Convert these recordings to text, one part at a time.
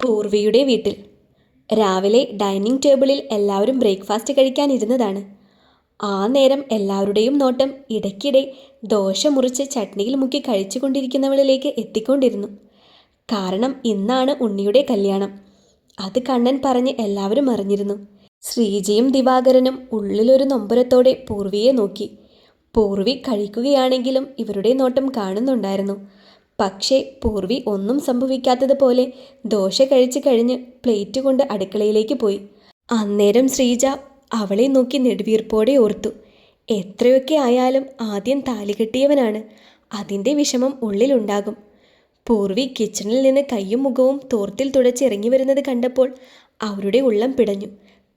പൂർവിയുടെ വീട്ടിൽ രാവിലെ ഡൈനിങ് ടേബിളിൽ എല്ലാവരും ബ്രേക്ക്ഫാസ്റ്റ് കഴിക്കാനിരുന്നതാണ്. ആ നേരം എല്ലാവരുടെയും നോട്ടം ഇടയ്ക്കിടെ ദോശ മുറിച്ച് ചട്നിയിൽ മുക്കി കഴിച്ചുകൊണ്ടിരിക്കുന്നവളിലേക്ക് എത്തിക്കൊണ്ടിരുന്നു. കാരണം ഇന്നാണ് ഉണ്ണിയുടെ കല്യാണം. അത് കണ്ണൻ പറഞ്ഞ് എല്ലാവരും അറിഞ്ഞിരുന്നു. ശ്രീജയും ദിവാകരനും ഉള്ളിലൊരു നൊമ്പരത്തോടെ പൂർവിയെ നോക്കി. പൂർവി കഴിക്കുകയാണെങ്കിലും ഇവരുടെ നോട്ടം കാണുന്നുണ്ടായിരുന്നു. പക്ഷേ പൂർവി ഒന്നും സംഭവിക്കാത്തതുപോലെ ദോശ കഴിച്ചു കഴിഞ്ഞ് പ്ലേറ്റ് കൊണ്ട് അടുക്കളയിലേക്ക് പോയി. അന്നേരം ശ്രീജ അവളെ നോക്കി നെടുവീർപ്പോടെ ഓർത്തു. എത്രയൊക്കെ ആയാലും ആദ്യം താലി കെട്ടിയവനാണ്. അതിൻ്റെ വിഷമം ഉള്ളിലുണ്ടാകും. പൂർവി കിച്ചണിൽ നിന്ന് കയ്യും മുഖവും തോർത്തിൽ തുടച്ച് ഇറങ്ങി വരുന്നത് കണ്ടപ്പോൾ അവരുടെ ഉള്ളം പിടഞ്ഞു.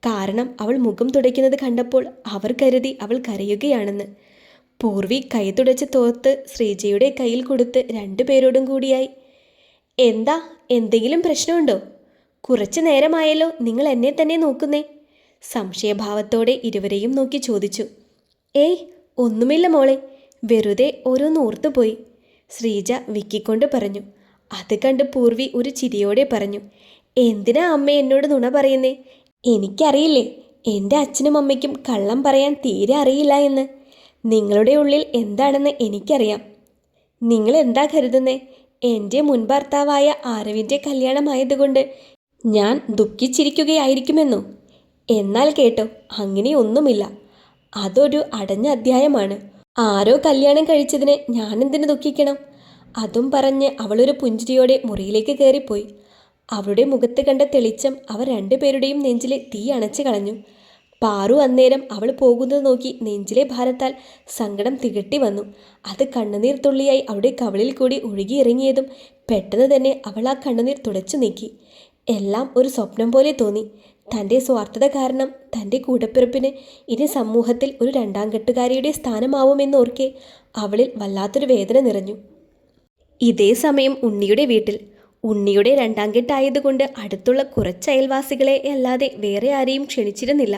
കാരണം അവൾ മുഖം തുടയ്ക്കുന്നത് കണ്ടപ്പോൾ അവർ കരുതി അവൾ കരയുകയാണെന്ന്. പൂർവി കൈ തുടച്ച് തോർത്ത് ശ്രീജയുടെ കയ്യിൽ കൊടുത്ത് രണ്ടുപേരോടും കൂടിയായി, എന്താ, എന്തെങ്കിലും പ്രശ്നമുണ്ടോ? കുറച്ചു നേരമായല്ലോ നിങ്ങൾ എന്നെ തന്നെ നോക്കുന്നേ? സംശയഭാവത്തോടെ ഇരുവരെയും നോക്കി ചോദിച്ചു. ഏയ്, ഒന്നുമില്ല മോളെ, വെറുതെ ഓരോന്ന് ഓർത്തുപോയി, ശ്രീജ വിക്കിക്കൊണ്ട് പറഞ്ഞു. അത് കണ്ട് പൂർവി ഒരു ചിരിയോടെ പറഞ്ഞു, എന്തിനാ അമ്മ എന്നോട് നുണ പറയുന്നേ? എനിക്കറിയില്ലേ എൻ്റെ അച്ഛനും അമ്മയ്ക്കും കള്ളം പറയാൻ തീരെ അറിയില്ല എന്ന്. നിങ്ങളുടെ ഉള്ളിൽ എന്താണെന്ന് എനിക്കറിയാം. നിങ്ങൾ എന്താ കരുതുന്നേ? എൻ്റെ മുൻ ഭർത്താവായ ആരവിൻ്റെ കല്യാണമായതുകൊണ്ട് ഞാൻ ദുഃഖിച്ചിരിക്കുകയായിരിക്കുമെന്നോ? എന്നാൽ കേട്ടോ, അങ്ങനെയൊന്നുമില്ല. അതൊരു അടഞ്ഞ അധ്യായമാണ്. ആരോ കല്യാണം കഴിച്ചതിന് ഞാനെന്തിനു ദുഃഖിക്കണം? അതും പറഞ്ഞ് അവളൊരു പുഞ്ചിരിയോടെ മുറിയിലേക്ക് കയറിപ്പോയി. അവളുടെ മുഖത്ത് കണ്ട തെളിച്ചം അവർ രണ്ടുപേരുടെയും നെഞ്ചിലെ തീ അണച്ചു കളഞ്ഞു. പാറു അന്നേരം അവൾ പോകുന്നത് നോക്കി നെഞ്ചിലെ ഭാരത്താൽ സങ്കടം തികട്ടി വന്നു. അത് കണ്ണുനീർ തുള്ളിയായി അവളുടെ കവിളിൽ കൂടി ഒഴുകിയിറങ്ങിയതും പെട്ടെന്ന് തന്നെ അവൾ ആ കണ്ണുനീർ തുടച്ചു നീക്കി. എല്ലാം ഒരു സ്വപ്നം പോലെ തോന്നി. തൻ്റെ സ്വാർത്ഥത കാരണം തൻ്റെ കൂടപ്പിറപ്പിന് ഇനി സമൂഹത്തിൽ ഒരു രണ്ടാം കെട്ടുകാരിയുടെ സ്ഥാനമാവുമെന്നോർക്കെ അവളിൽ വല്ലാത്തൊരു വേദന നിറഞ്ഞു. ഇതേ സമയം ഉണ്ണിയുടെ വീട്ടിൽ ഉണ്ണിയുടെ രണ്ടാം കെട്ടായതുകൊണ്ട് അടുത്തുള്ള കുറച്ച് അയൽവാസികളെ അല്ലാതെ വേറെ ആരെയും ക്ഷണിച്ചിരുന്നില്ല.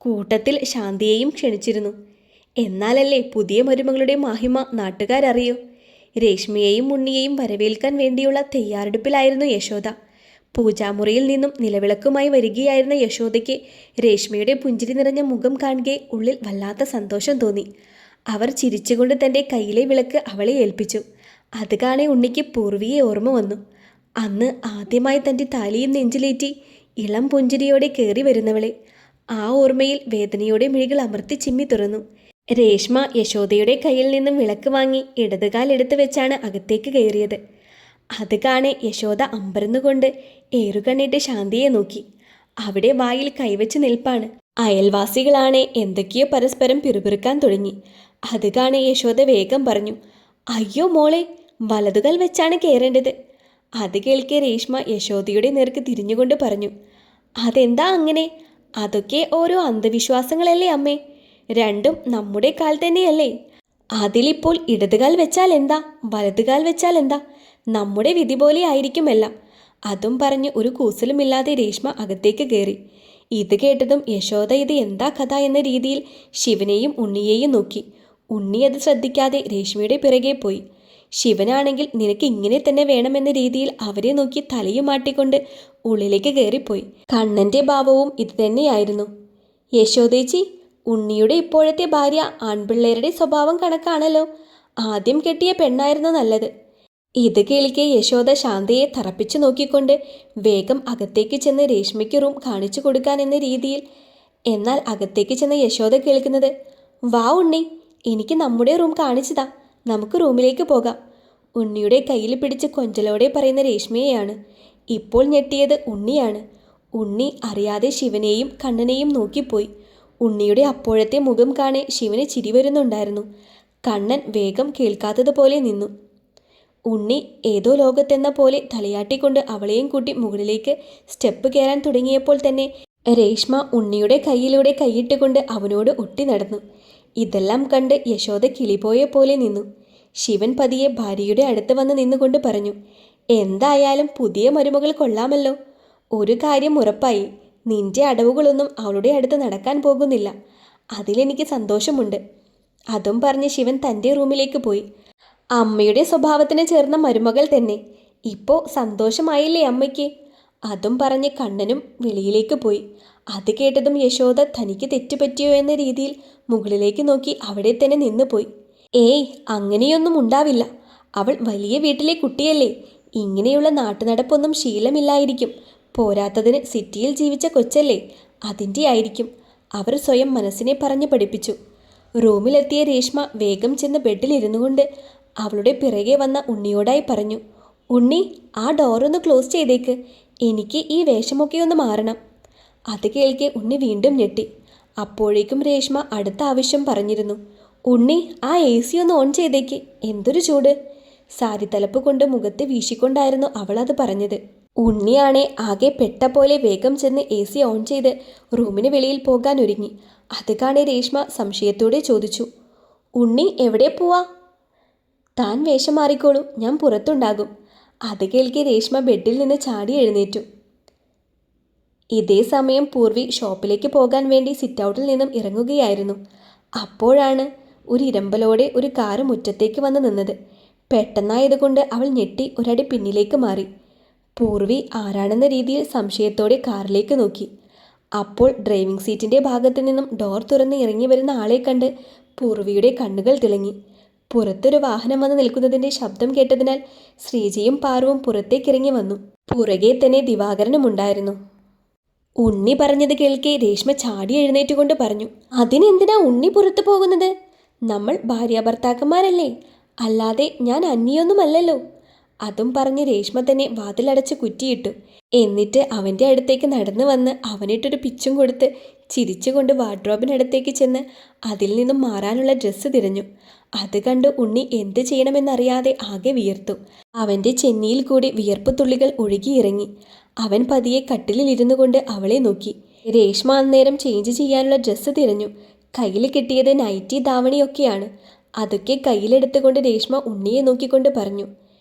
കൂട്ടത്തിൽ ശാന്തിയെയും ക്ഷണിച്ചിരുന്നു. എന്നാലല്ലേ പുതിയ മരുമകളുടെ മാഹിമ നാട്ടുകാരറിയൂ. രേഷ്മയെയും ഉണ്ണിയെയും വരവേൽക്കാൻ വേണ്ടിയുള്ള തയ്യാറെടുപ്പിലായിരുന്നു യശോദ. പൂജാമുറിയിൽ നിന്നും നിലവിളക്കുമായി വരികയായിരുന്ന യശോദയ്ക്ക് രേഷ്മയുടെ പുഞ്ചിരി നിറഞ്ഞ മുഖം കാണുകെ ഉള്ളിൽ വല്ലാത്ത സന്തോഷം തോന്നി. അവർ ചിരിച്ചുകൊണ്ട് തൻ്റെ കയ്യിലെ വിളക്ക് അവളെ ഏൽപ്പിച്ചു. അത് കാണെ ഉണ്ണിക്ക് പൂർവിയെ ഓർമ്മ വന്നു. അന്ന് ആദ്യമായി തൻ്റെ താലിയും നെഞ്ചിലേറ്റി ഇളം പുഞ്ചിരിയോടെ കയറി വരുന്നവളെ. ആ ഓർമ്മയിൽ വേദനയോടെ മിഴികൾ അമർത്തി ചിമ്മി തുറന്നു. രേഷ്മ യശോദയുടെ കയ്യിൽ നിന്നും വിളക്ക് വാങ്ങി ഇടതുകാലെടുത്ത് വെച്ചാണ് അകത്തേക്ക് കയറിയത്. അത് കാണെ യശോദ അമ്പരന്നുകൊണ്ട് ഏറുകണ്ണിട്ട് ശാന്തിയെ നോക്കി. അവിടെ വായിൽ കൈവച്ച് നിൽപ്പാണ്. അയൽവാസികളാണെ എന്തൊക്കെയോ പരസ്പരം പിറുപിറുക്കാൻ തുടങ്ങി. അത് കാണെ യശോദ വേഗം പറഞ്ഞു, അയ്യോ മോളെ, വലതുകാൽ വെച്ചാണ് കയറേണ്ടത്. അത് കേൾക്കെ രേഷ്മ യശോദയുടെ നേർക്ക് തിരിഞ്ഞുകൊണ്ട് പറഞ്ഞു, അതെന്താ അങ്ങനെ? അതൊക്കെ ഓരോ അന്ധവിശ്വാസങ്ങളല്ലേ അമ്മേ. രണ്ടും നമ്മുടെ കാൽ തന്നെയല്ലേ. അതിലിപ്പോൾ ഇടതുകാൽ വെച്ചാൽ എന്താ, വലതുകാൽ വെച്ചാൽ എന്താ? നമ്മുടെ വിധി പോലെ ആയിരിക്കും എല്ലാം. അതും പറഞ്ഞ് ഒരു കൂസലുമില്ലാതെ രേഷ്മ അകത്തേക്ക് കയറി. ഇത് കേട്ടതും യശോദ ഇത് എന്താ കഥ എന്ന രീതിയിൽ ശിവനെയും ഉണ്ണിയെയും നോക്കി. ഉണ്ണി അത് ശ്രദ്ധിക്കാതെ രേഷ്മയുടെ പിറകെ പോയി. ശിവനാണെങ്കിൽ നിനക്ക് ഇങ്ങനെ തന്നെ വേണമെന്ന രീതിയിൽ അവരെ നോക്കി തലയും മാട്ടിക്കൊണ്ട് ഉള്ളിലേക്ക് കയറിപ്പോയി. കണ്ണൻ്റെ ഭാവവും ഇത് തന്നെയായിരുന്നു. യശോദേച്ചി, ഉണ്ണിയുടെ ഇപ്പോഴത്തെ ഭാര്യ ആൺപിള്ളേരുടെ സ്വഭാവം കണക്കാണല്ലോ. ആദ്യം കെട്ടിയ പെണ്ണായിരുന്നു നല്ലത്. ഇത് കേൾക്കെ യശോദ ശാന്തയെ തറപ്പിച്ചു നോക്കിക്കൊണ്ട് വേഗം അകത്തേക്ക് ചെന്ന് രേഷ്മയ്ക്ക് റൂം കാണിച്ചു കൊടുക്കാൻ എന്ന രീതിയിൽ. എന്നാൽ അകത്തേക്ക് ചെന്ന് യശോദ കേൾക്കുന്നത്, വാ ഉണ്ണി, എനിക്ക് നമ്മുടെ റൂം കാണിച്ചതാ, നമുക്ക് റൂമിലേക്ക് പോകാം. ഉണ്ണിയുടെ കയ്യിൽ പിടിച്ച് കൊഞ്ചലോടെ പറയുന്ന രേഷ്മയെയാണ്. ഇപ്പോൾ ഞെട്ടിയത് ഉണ്ണിയാണ്. ഉണ്ണി അറിയാതെ ശിവനെയും കണ്ണനെയും നോക്കിപ്പോയി. ഉണ്ണിയുടെ അപ്പോഴത്തെ മുഖം കാണെ ശിവന് ചിരി വരുന്നുണ്ടായിരുന്നു. കണ്ണൻ വേഗം കേൾക്കാത്തതുപോലെ നിന്നു. ഉണ്ണി ഏതോ ലോകത്തെന്ന പോലെ തലയാട്ടിക്കൊണ്ട് അവളെയും കൂട്ടി മുകളിലേക്ക് സ്റ്റെപ്പ് കയറാൻ തുടങ്ങിയപ്പോൾ തന്നെ രേഷ്മ ഉണ്ണിയുടെ കയ്യിലൂടെ കൈയിട്ടുകൊണ്ട് അവനോട് ഒട്ടി നടന്നു. ഇതെല്ലാം കണ്ട് യശോദ കിളിപോയ പോലെ നിന്നു. ശിവൻ പതിയെ ഭാര്യയുടെ അടുത്ത് വന്ന് നിന്നുകൊണ്ട് പറഞ്ഞു, എന്തായാലും പുതിയ മരുമകൾ കൊള്ളാമല്ലോ. ഒരു കാര്യം ഉറപ്പായി, നിന്റെ അടവുകളൊന്നും അവളുടെ അടുത്ത് നടക്കാൻ പോകുന്നില്ല. അതിലെനിക്ക് സന്തോഷമുണ്ട്. അതും പറഞ്ഞ് ശിവൻ തൻ്റെ റൂമിലേക്ക് പോയി. അമ്മയുടെ സ്വഭാവത്തിന് ചേർന്ന മരുമകൾ തന്നെ. ഇപ്പോൾ സന്തോഷമായില്ലേ അമ്മയ്ക്ക്? അതും പറഞ്ഞ് കണ്ണനും വെളിയിലേക്ക് പോയി. അത് കേട്ടതും യശോദ തനിക്ക് തെറ്റുപറ്റിയോ എന്ന രീതിയിൽ മുകളിലേക്ക് നോക്കി അവിടെ തന്നെ നിന്നുപോയി. ഏയ്, അങ്ങനെയൊന്നും ഉണ്ടാവില്ല. അവൾ വലിയ വീട്ടിലെ കുട്ടിയല്ലേ. ഇങ്ങനെയുള്ള നാട്ടുനടപ്പൊന്നും ശീലമില്ലായിരിക്കും. പോരാത്തതിന് സിറ്റിയിൽ ജീവിച്ച കൊച്ചല്ലേ, അതിൻ്റെ ആയിരിക്കും. അവർ സ്വയം മനസ്സിനെ പറഞ്ഞു പഠിപ്പിച്ചു. റൂമിലെത്തിയ രേഷ്മ വേഗം ചെന്ന് ബെഡിലിരുന്നു കൊണ്ട് അവളുടെ പിറകെ വന്ന ഉണ്ണിയോടായി പറഞ്ഞു, ഉണ്ണി, ആ ഡോറൊന്ന് ക്ലോസ് ചെയ്തേക്ക്. എനിക്ക് ഈ വേഷമൊക്കെ ഒന്ന് മാറണം. അത് കേൾക്കെ ഉണ്ണി വീണ്ടും ഞെട്ടി. അപ്പോഴേക്കും രേഷ്മ അടുത്ത ആവശ്യം പറഞ്ഞിരുന്നു. ഉണ്ണി, ആ AC ഒന്ന് ഓൺ ചെയ്തേക്ക്. എന്തൊരു ചൂട്. സാരി തലപ്പ് കൊണ്ട് മുഖത്ത് വീശിക്കൊണ്ടായിരുന്നു അവൾ അത് പറഞ്ഞത്. ഉണ്ണിയാണെ ആകെ പെട്ട പോലെ വേഗം ചെന്ന് AC ഓൺ ചെയ്ത് റൂമിന് വെളിയിൽ പോകാൻ ഒരുങ്ങി. അത് കാണെ രേഷ്മ സംശയത്തോടെ ചോദിച്ചു, ഉണ്ണി എവിടെ പോവാ? താൻ വേഷം മാറിക്കോളൂ, ഞാൻ പുറത്തുണ്ടാകും. അത് കേൾക്കെ രേഷ്മ ബെഡിൽ നിന്ന് ചാടി എഴുന്നേറ്റു. ഇതേ സമയം പൂർവി ഷോപ്പിലേക്ക് പോകാൻ വേണ്ടി സിറ്റൗട്ടിൽ നിന്നും ഇറങ്ങുകയായിരുന്നു. അപ്പോഴാണ് ഒരു ഇരമ്പലോടെ ഒരു കാറ് മുറ്റത്തേക്ക് വന്ന് നിന്നത്. പെട്ടെന്നായതുകൊണ്ട് അവൾ ഞെട്ടി ഒരടി പിന്നിലേക്ക് മാറി. പൂർവി ആരാണെന്ന രീതിയിൽ സംശയത്തോടെ കാറിലേക്ക് നോക്കി. അപ്പോൾ ഡ്രൈവിംഗ് സീറ്റിൻ്റെ ഭാഗത്ത് നിന്നും ഡോർ തുറന്ന് ഇറങ്ങി വരുന്ന ആളെ കണ്ട് പൂർവിയുടെ കണ്ണുകൾ തിളങ്ങി. പുറത്തൊരു വാഹനം വന്ന് നിൽക്കുന്നതിൻ്റെ ശബ്ദം കേട്ടതിനാൽ ശ്രീജയും പാറുവും പുറത്തേക്കിറങ്ങി വന്നു. പുറകെ തന്നെ ദിവാകരനും ഉണ്ടായിരുന്നു. ഉണ്ണി പറഞ്ഞത് കേൾക്കെ രേഷ്മ ചാടി എഴുന്നേറ്റുകൊണ്ട് പറഞ്ഞു, അതിനെന്തിനാ ഉണ്ണി പുറത്തു പോകുന്നത്? നമ്മൾ ഭാര്യാഭർത്താക്കന്മാരല്ലേ, അല്ലാതെ ഞാൻ അന്യൊന്നുമല്ലല്ലോ. അതും പറഞ്ഞ് രേഷ്മ തന്നെ വാതിലടച്ച് കുറ്റിയിട്ടു. എന്നിട്ട് അവൻ്റെ അടുത്തേക്ക് നടന്നു വന്ന് അവനിട്ടൊരു പിച്ചും കൊടുത്ത് ചിരിച്ചുകൊണ്ട് വാർഡ്രോബിനടുത്തേക്ക് ചെന്ന് അതിൽ നിന്നും മാറാനുള്ള ഡ്രസ്സ് തിരഞ്ഞു. അത് കണ്ട് ഉണ്ണി എന്ത് ചെയ്യണമെന്നറിയാതെ ആകെ വിയർത്തു. അവൻ്റെ ചെന്നിയിൽ കൂടി വിയർപ്പ് തുള്ളികൾ ഒഴുകിയിറങ്ങി. അവൻ പതിയെ കട്ടിലിൽ ഇരുന്നു കൊണ്ട് അവളെ നോക്കി. രേഷ്മ അന്നേരം ചേഞ്ച് ചെയ്യാനുള്ള ഡ്രസ്സ് തിരഞ്ഞു. കയ്യിൽ കിട്ടിയത് നൈറ്റി ധാവണിയൊക്കെയാണ്. അതൊക്കെ കയ്യിലെടുത്തുകൊണ്ട് രേഷ്മ ഉണ്ണിയെ നോക്കിക്കൊണ്ട് പറഞ്ഞു,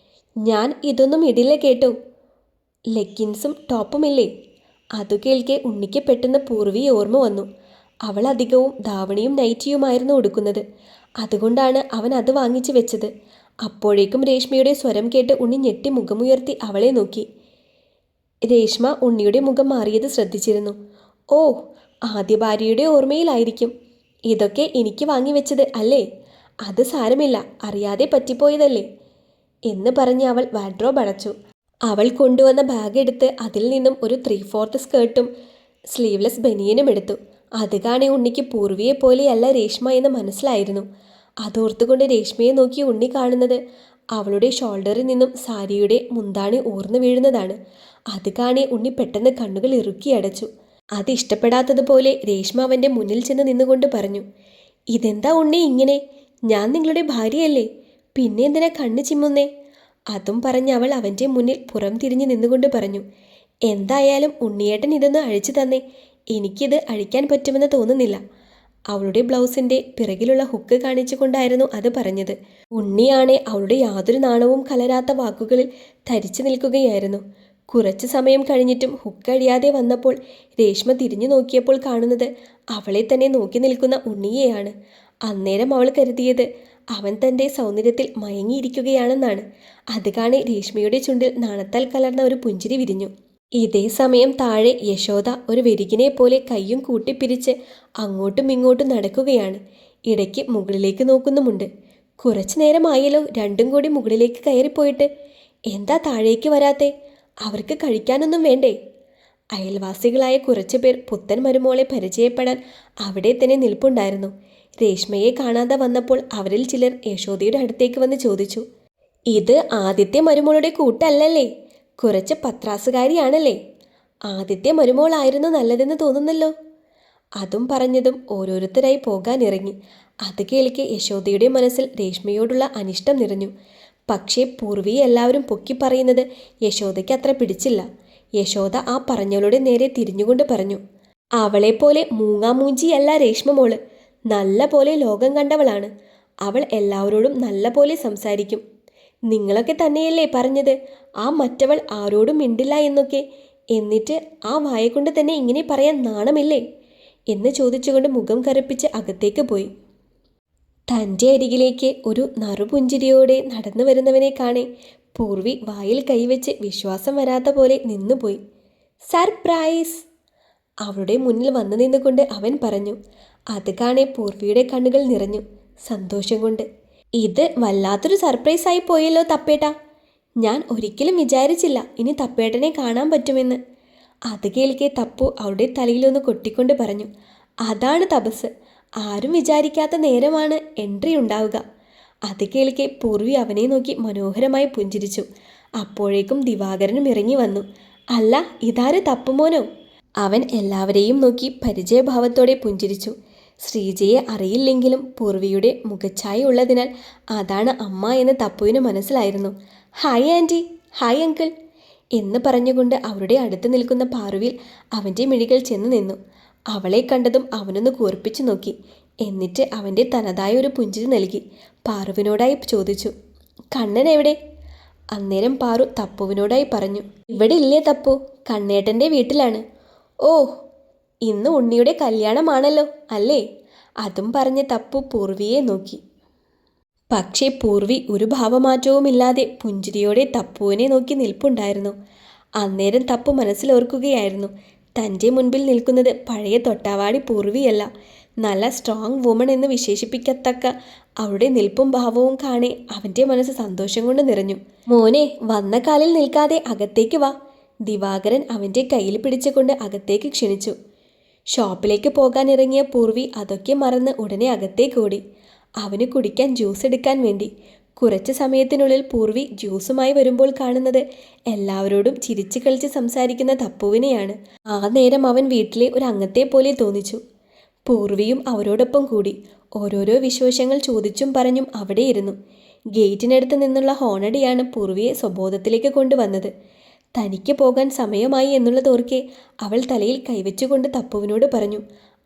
ഞാൻ ഇതൊന്നും ഇടില്ല കേട്ടോ. ലെഗിൻസും ടോപ്പുമില്ലേ? അതു കേൾക്കെ ഉണ്ണിക്ക് പെട്ടെന്ന് പൂർവിയെ ഓർമ്മ വന്നു. അവൾ അധികവും ധാവണിയും നൈറ്റിയുമായിരുന്നു ഉടുക്കുന്നത്. അതുകൊണ്ടാണ് അവൻ അത് വാങ്ങിച്ചു വെച്ചത്. അപ്പോഴേക്കും രേഷ്മയുടെ സ്വരം കേട്ട് ഉണ്ണി ഞെട്ടി മുഖമുയർത്തി അവളെ നോക്കി. രേഷ്മ ഉണ്ണിയുടെ മുഖം മാറിയത് ശ്രദ്ധിച്ചിരുന്നു. ഓ, ആദ്യ ഭാര്യയുടെ ഓർമ്മയിലായിരിക്കും. ഇതൊക്കെ എനിക്ക് വാങ്ങിവെച്ചത് അല്ലേ? അത് സാരമില്ല, അറിയാതെ പറ്റിപ്പോയതല്ലേ എന്ന് പറഞ്ഞ് അവൾ വാർഡ്രോബ് അടച്ചു. അവൾ കൊണ്ടുവന്ന ബാഗ് എടുത്ത് അതിൽ നിന്നും ഒരു 3/4 സ്കേർട്ടും സ്ലീവ്ലെസ് ബനിയനും എടുത്തു. അത് കാണി ഉണ്ണിക്ക് പൂർവിയെ പോലെയല്ല രേഷ്മ എന്ന് മനസ്സിലായിരുന്നു. അതോർത്തുകൊണ്ട് രേഷ്മയെ നോക്കി ഉണ്ണി കാണുന്നത് അവളുടെ ഷോൾഡറിൽ നിന്നും സാരിയുടെ മുന്താണി ഊർന്നു വീഴുന്നതാണ്. അത് കാണി ഉണ്ണി പെട്ടെന്ന് കണ്ണുകൾ ഇറുക്കി അടച്ചു. അത് ഇഷ്ടപ്പെടാത്തതുപോലെ രേഷ്മ അവൻ്റെ മുന്നിൽ ചെന്ന് നിന്നുകൊണ്ട് പറഞ്ഞു, ഇതെന്താ ഉണ്ണി ഇങ്ങനെ? ഞാൻ നിങ്ങളുടെ ഭാര്യയല്ലേ, പിന്നെ എന്തിനാ കണ്ണ് ചിമ്മുന്നേ? അതും പറഞ്ഞ് അവൾ അവൻ്റെ മുന്നിൽ പുറം തിരിഞ്ഞ് നിന്നുകൊണ്ട് പറഞ്ഞു, എന്തായാലും ഉണ്ണിയേട്ടൻ ഇതൊന്ന് അഴിച്ചു തന്നേ. എനിക്കിത് അഴിക്കാൻ പറ്റുമെന്ന് തോന്നുന്നില്ല. അവളുടെ ബ്ലൗസിൻ്റെ പിറകിലുള്ള ഹുക്ക് കാണിച്ചുകൊണ്ടായിരുന്നു അത് പറഞ്ഞത്. ഉണ്ണിയാണെ അവളുടെ യാതൊരു നാണവും കലരാത്ത വാക്കുകളിൽ ധരിച്ചു നിൽക്കുകയായിരുന്നു. കുറച്ചു സമയം കഴിഞ്ഞിട്ടും ഹുക്ക് അഴിയാതെ വന്നപ്പോൾ രേഷ്മ തിരിഞ്ഞു നോക്കിയപ്പോൾ കാണുന്നത് അവളെ തന്നെ നോക്കി നിൽക്കുന്ന ഉണ്ണിയെയാണ്. അന്നേരം അവൾ കരുതിയത് അവൻ തൻ്റെ സൗന്ദര്യത്തിൽ മയങ്ങിയിരിക്കുകയാണെന്നാണ്. അത് കാണെ രേഷ്മയുടെ ചുണ്ടിൽ നാണത്താൽ കലർന്ന ഒരു പുഞ്ചിരി വിരിഞ്ഞു. ഇതേ സമയം താഴെ യശോദ ഒരു വെരികിനെ പോലെ കയ്യും കൂട്ടിപ്പിരിച്ച് അങ്ങോട്ടും ഇങ്ങോട്ടും നടക്കുകയാണ്. ഇടയ്ക്ക് മുകളിലേക്ക് നോക്കുന്നുമുണ്ട്. കുറച്ചു നേരമായല്ലോ രണ്ടും കൂടി മുകളിലേക്ക് കയറിപ്പോയിട്ട്. എന്താ താഴേക്ക് വരാത്തെ? അവർക്ക് കഴിക്കാനൊന്നും വേണ്ടേ? അയൽവാസികളായ കുറച്ചു പേർ പുത്തൻ മരുമോളെ പരിചയപ്പെടാൻ അവിടെ തന്നെ നിൽപ്പുണ്ടായിരുന്നു. രേഷ്മയെ കാണാതെ വന്നപ്പോൾ അവരിൽ ചിലർ യശോദയുടെ അടുത്തേക്ക് വന്ന് ചോദിച്ചു, ഇത് ആദ്യത്തെ മരുമോളുടെ കൂട്ടല്ലല്ലേ? കുറച്ച് പത്രാസുകാരിയാണല്ലേ? ആദ്യത്തെ മരുമോളായിരുന്നു നല്ലതെന്ന് തോന്നുന്നല്ലോ. അതും പറഞ്ഞതും ഓരോരുത്തരായി പോകാനിറങ്ങി. അത് കേൾക്കെ യശോദയുടെ മനസ്സിൽ രേഷ്മയോടുള്ള അനിഷ്ടം നിറഞ്ഞു. പക്ഷേ പൂർവിയെ എല്ലാവരും പൊക്കി പറയുന്നത് യശോദയ്ക്ക് അത്ര പിടിച്ചില്ല. യശോദ ആ പറഞ്ഞവളുടെ നേരെ തിരിഞ്ഞുകൊണ്ട് പറഞ്ഞു, അവളെപ്പോലെ മൂങ്ങാമൂഞ്ചിയല്ല രേഷ്മ മോള്. നല്ല പോലെ ലോകം കണ്ടവളാണ്. അവൾ എല്ലാവരോടും നല്ല പോലെ സംസാരിക്കും. നിങ്ങളൊക്കെ തന്നെയല്ലേ പറഞ്ഞത് ആ മറ്റവൾ ആരോടും മിണ്ടില്ല എന്നൊക്കെ? എന്നിട്ട് ആ വായെക്കൊണ്ട് തന്നെ ഇങ്ങനെ പറയാൻ നാണമില്ലേ എന്ന് ചോദിച്ചുകൊണ്ട് മുഖം കറുപ്പിച്ച് അകത്തേക്ക് പോയി. തൻ്റെ അരികിലേക്ക് ഒരു നറുപുഞ്ചിരിയോടെ നടന്നു വരുന്നവനെ കാണെ പൂർവി വായിൽ കൈവച്ച് വിശ്വാസം വരാത്ത പോലെ നിന്നുപോയി. സർപ്രൈസ്! അവളുടെ മുന്നിൽ വന്നു നിന്നുകൊണ്ട് അവൻ പറഞ്ഞു. അത് കാണെ പൂർവിയുടെ കണ്ണുകൾ നിറഞ്ഞു സന്തോഷം കൊണ്ട്. ഇത് വല്ലാത്തൊരു സർപ്രൈസായി പോയല്ലോ തപ്പേട്ടാ. ഞാൻ ഒരിക്കലും വിചാരിച്ചില്ല ഇനി തപ്പേട്ടനെ കാണാൻ പറ്റുമെന്ന്. അത് കേൾക്കെ തപ്പു അവളുടെ തലയിലൊന്ന് കൊട്ടിക്കൊണ്ട് പറഞ്ഞു. അതാണ് തപസ്. ആരും വിചാരിക്കാത്ത നേരമാണ് എൻട്രി ഉണ്ടാവുക. അത് കേൾക്കെ പൂർവി അവനെ നോക്കി മനോഹരമായി പുഞ്ചിരിച്ചു. അപ്പോഴേക്കും ദിവാകരനും ഇറങ്ങി വന്നു. അല്ല, ഇതാര് തപ്പുമോനോ? അവൻ എല്ലാവരെയും നോക്കി പരിചയഭാവത്തോടെ പുഞ്ചിരിച്ചു. ശ്രീജയെ അറിയില്ലെങ്കിലും പൂർവിയുടെ മുഖച്ഛായ ഉള്ളതിനാൽ അതാണ് അമ്മ എന്ന് തപ്പുവിന് മനസ്സിലായിരുന്നു. ഹായ് ആൻറ്റി, ഹായ് അങ്കിൾ എന്ന് പറഞ്ഞുകൊണ്ട് അവരുടെ അടുത്ത് നിൽക്കുന്ന പാറുവിൽ അവൻ്റെ മിഴികൾ ചെന്ന് നിന്നു. അവളെ കണ്ടതും അവനൊന്ന് കൂർപ്പിച്ചു നോക്കി. എന്നിട്ട് അവൻ്റെ തനതായ ഒരു പുഞ്ചിരി നൽകി പാറുവിനോടായി ചോദിച്ചു, കണ്ണൻ എവിടെ? അന്നേരം പാറു തപ്പുവിനോടായി പറഞ്ഞു, ഇവിടെ ഇല്ലേ തപ്പു, കണ്ണേട്ടൻ്റെ വീട്ടിലാണ്. ഓ, ഇന്ന് ഉണ്ണിയുടെ കല്യാണമാണല്ലോ അല്ലേ? അതും പറഞ്ഞ് തപ്പു പൂർവിയെ നോക്കി. പക്ഷേ പൂർവി ഒരു ഭാവമാറ്റവുമില്ലാതെ പുഞ്ചിരിയോടെ തപ്പുവിനെ നോക്കി നിൽപ്പുണ്ടായിരുന്നു. അന്നേരം തപ്പു മനസ്സിലോർക്കുകയായിരുന്നു, തൻ്റെ മുൻപിൽ നിൽക്കുന്നത് പഴയ തൊട്ടാവാടി പൂർവിയല്ല, നല്ല സ്ട്രോങ് വുമൺ എന്ന് വിശേഷിപ്പിക്കത്തക്ക അവളുടെ നിൽപ്പും ഭാവവും കാണെ അവൻ്റെ മനസ്സ് സന്തോഷം കൊണ്ട് നിറഞ്ഞു. മോനെ, വന്ന കാലിൽ നിൽക്കാതെ അകത്തേക്ക് വാ. ദിവാകരൻ അവൻ്റെ കയ്യിൽ പിടിച്ചുകൊണ്ട് അകത്തേക്ക് ക്ഷണിച്ചു. ഷോപ്പിലേക്ക് പോകാനിറങ്ങിയ പൂർവി അതൊക്കെ മറന്ന് ഉടനെ അകത്തേക്ക് ഓടി. അവന് കുടിക്കാൻ ജ്യൂസ് എടുക്കാൻ വേണ്ടി. കുറച്ച് സമയത്തിനുള്ളിൽ പൂർവി ജ്യൂസുമായി വരുമ്പോൾ കാണുന്നത് എല്ലാവരോടും ചിരിച്ചു കളിച്ച് സംസാരിക്കുന്ന തപ്പുവിനെയാണ്. ആ നേരം അവൻ വീട്ടിലെ ഒരു അംഗത്തെ പോലെ തോന്നിച്ചു. പൂർവിയും അവരോടൊപ്പം കൂടി. ഓരോരോ വിശേഷങ്ങൾ ചോദിച്ചും പറഞ്ഞും അവിടെ ഇരുന്നു. ഗേറ്റിനടുത്ത് നിന്നുള്ള ഹോണടിയാണ് പൂർവിയെ സ്വബോധത്തിലേക്ക് കൊണ്ടുവന്നത്. തനിക്ക് പോകാൻ സമയമായി എന്നുള്ളതോർക്കെ അവൾ തലയിൽ കൈവച്ചുകൊണ്ട് തപ്പുവിനോട് പറഞ്ഞു,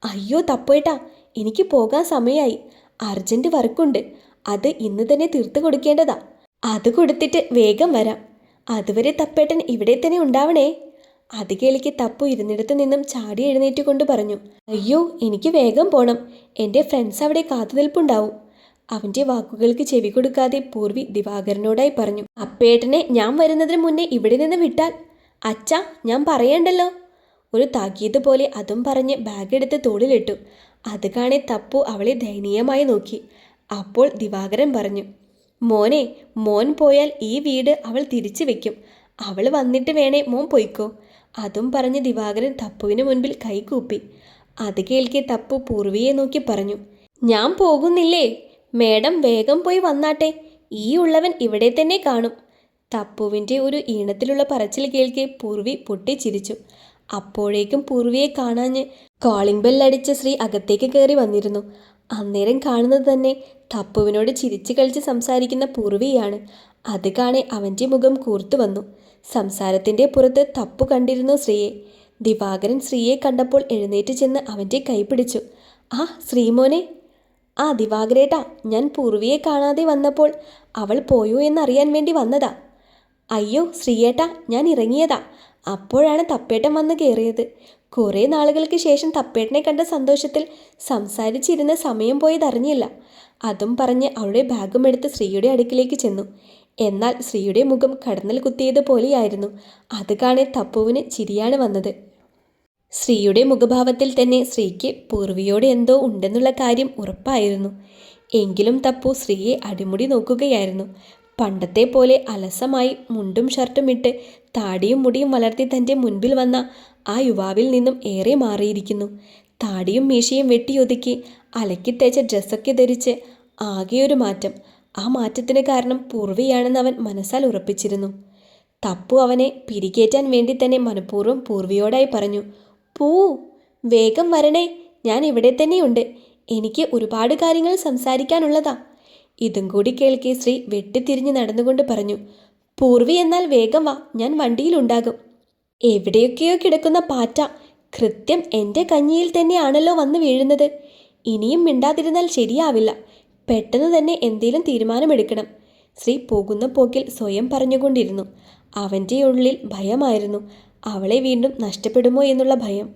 അയ്യോ തപ്പുവേട്ടാ, എനിക്ക് പോകാൻ സമയമായി. അർജൻറ്റ് വർക്കുണ്ട്, അത് ഇന്ന് തന്നെ തീർത്ത് കൊടുക്കേണ്ടതാ. അത് കൊടുത്തിട്ട് വേഗം വരാം. അതുവരെ തപ്പേട്ടൻ ഇവിടെ തന്നെ ഉണ്ടാവണേ. അത് കേളിക്ക് തപ്പു ഇരുന്നിടത്ത് നിന്നും ചാടി എഴുന്നേറ്റ് കൊണ്ട് പറഞ്ഞു, അയ്യോ എനിക്ക് വേഗം പോണം, എൻ്റെ ഫ്രണ്ട്സ് അവിടെ കാത്തുനിൽപ്പുണ്ടാവും. അവൻ്റെ വാക്കുകൾക്ക് ചെവി കൊടുക്കാതെ പൂർവി ദിവാകരനോടായി പറഞ്ഞു, അപ്പേട്ടനെ ഞാൻ വരുന്നതിന് മുന്നേ ഇവിടെ നിന്ന് വിട്ടാൽ. അച്ഛാ, ഞാൻ പറയണ്ടല്ലോ. ഒരു താക്കീത് പോലെ അതും പറഞ്ഞ് ബാഗ് എടുത്ത് തോളിലിട്ടു. അത് കാണെ തപ്പു അവളെ ദയനീയമായി നോക്കി. അപ്പോൾ ദിവാകരൻ പറഞ്ഞു, മോനെ, മോൻ പോയാൽ ഈ വീട് അവൾ തിരിച്ചു വെക്കും. അവൾ വന്നിട്ട് വേണേ മോൻ പൊയ്ക്കോ. അതും പറഞ്ഞ് ദിവാകരൻ തപ്പുവിന് മുൻപിൽ കൈകൂപ്പി. അത് കേൾക്കെ തപ്പു പൂർവിയെ നോക്കി പറഞ്ഞു, ഞാൻ പോകുന്നില്ലേ, മേഡം വേഗം പോയി വന്നാട്ടെ, ഈ ഉള്ളവൻ ഇവിടെ തന്നെ കാണും. തപ്പുവിൻ്റെ ഒരു ഈണത്തിലുള്ള പറച്ചിൽ കേൾക്കെ പൂർവി പൊട്ടിച്ചിരിച്ചു. അപ്പോഴേക്കും പൂർവിയെ കാണാഞ്ഞ് കോളിംഗ് ബെല്ലടിച്ച ശ്രീ അകത്തേക്ക് കയറി വന്നിരുന്നു. അന്നേരം കാണുന്നത് തന്നെ തപ്പുവിനോട് ചിരിച്ചു കളിച്ച് സംസാരിക്കുന്ന പൂർവിയാണ്. അത് കാണെ അവൻ്റെ മുഖം കൂർത്തു വന്നു. സംസാരത്തിൻ്റെ പുറത്ത് തപ്പു കണ്ടിരുന്നു ശ്രീയെ. ദിവാകരൻ ശ്രീയെ കണ്ടപ്പോൾ എഴുന്നേറ്റ് ചെന്ന് അവൻ്റെ കൈ പിടിച്ചു. ആ ശ്രീമോനെ. ആ ദിവാകരേട്ടാ, ഞാൻ പൂർവിയെ കാണാതെ വന്നപ്പോൾ അവൾ പോയോ എന്നറിയാൻ വേണ്ടി വന്നതാ. അയ്യോ ശ്രീയേട്ടാ, ഞാൻ ഇറങ്ങിയതാ, അപ്പോഴാണ് തപ്പേട്ടൻ വന്ന് കയറിയത്. കുറേ നാളുകൾക്ക് ശേഷം തപ്പേട്ടനെ കണ്ട സന്തോഷത്തിൽ സംസാരിച്ചിരുന്ന സമയം പോയതറിഞ്ഞില്ല. അതും പറഞ്ഞ് അവളുടെ ബാഗും എടുത്ത് ശ്രീയുടെ അടുക്കിലേക്ക് ചെന്നു. എന്നാൽ ശ്രീയുടെ മുഖം കടന്നൽ കുത്തിയതുപോലെയായിരുന്നു. അത് കാണെ തപ്പുവിന് ചിരിയാണ് വന്നത്. ശ്രീയുടെ മുഖഭാവത്തിൽ തന്നെ ശ്രീക്ക് പൂർവിയോട് എന്തോ ഉണ്ടെന്നുള്ള കാര്യം ഉറപ്പായിരുന്നു. എങ്കിലും തപ്പു ശ്രീയെ അടിമുടി നോക്കുകയായിരുന്നു. പണ്ടത്തെ പോലെ അലസമായി മുണ്ടും ഷർട്ടും ഇട്ട് താടിയും മുടിയും വളർത്തി തൻ്റെ മുൻപിൽ വന്ന ആ യുവാവിൽ നിന്നും ഏറെ മാറിയിരിക്കുന്നു. താടിയും മീശയും വെട്ടിയൊതുക്കി അലക്കിത്തേച്ച ഡ്രസ്സൊക്കെ ധരിച്ച് ആകെയൊരു മാറ്റം. ആ മാറ്റത്തിന് കാരണം പൂർവിയാണെന്ന് അവൻ മനസ്സാൽ ഉറപ്പിച്ചിരുന്നു. തപ്പു അവനെ പിരികേറ്റാൻ വേണ്ടി തന്നെ മനഃപൂർവ്വം പൂർവിയോടായി പറഞ്ഞു, പൂ, വേഗം വരണേ, ഞാൻ ഇവിടെ തന്നെയുണ്ട്, എനിക്ക് ഒരുപാട് കാര്യങ്ങൾ സംസാരിക്കാനുള്ളതാ. ഇതും കൂടി കേൾക്കെ ശ്രീ വെട്ടിത്തിരിഞ്ഞ് നടന്നുകൊണ്ട് പറഞ്ഞു, പൂർവി എന്നാൽ വേഗം വാ, ഞാൻ വണ്ടിയിലുണ്ടാകും. എവിടെയൊക്കെയോ കിടക്കുന്ന പാറ്റ കൃത്യം എൻ്റെ കഞ്ഞിയിൽ തന്നെയാണല്ലോ വന്ന് വീഴുന്നത്. ഇനിയും മിണ്ടാതിരുന്നാൽ ശരിയാവില്ല, പെട്ടെന്ന് തന്നെ എന്തേലും തീരുമാനമെടുക്കണം. ശ്രീ പോകുന്ന പോക്കിൽ സ്വയം പറഞ്ഞുകൊണ്ടിരുന്നു. അവൻ്റെ ഉള്ളിൽ ഭയമായിരുന്നു, അവളെ വീണ്ടും നഷ്ടപ്പെടുമോ എന്നുള്ള ഭയം.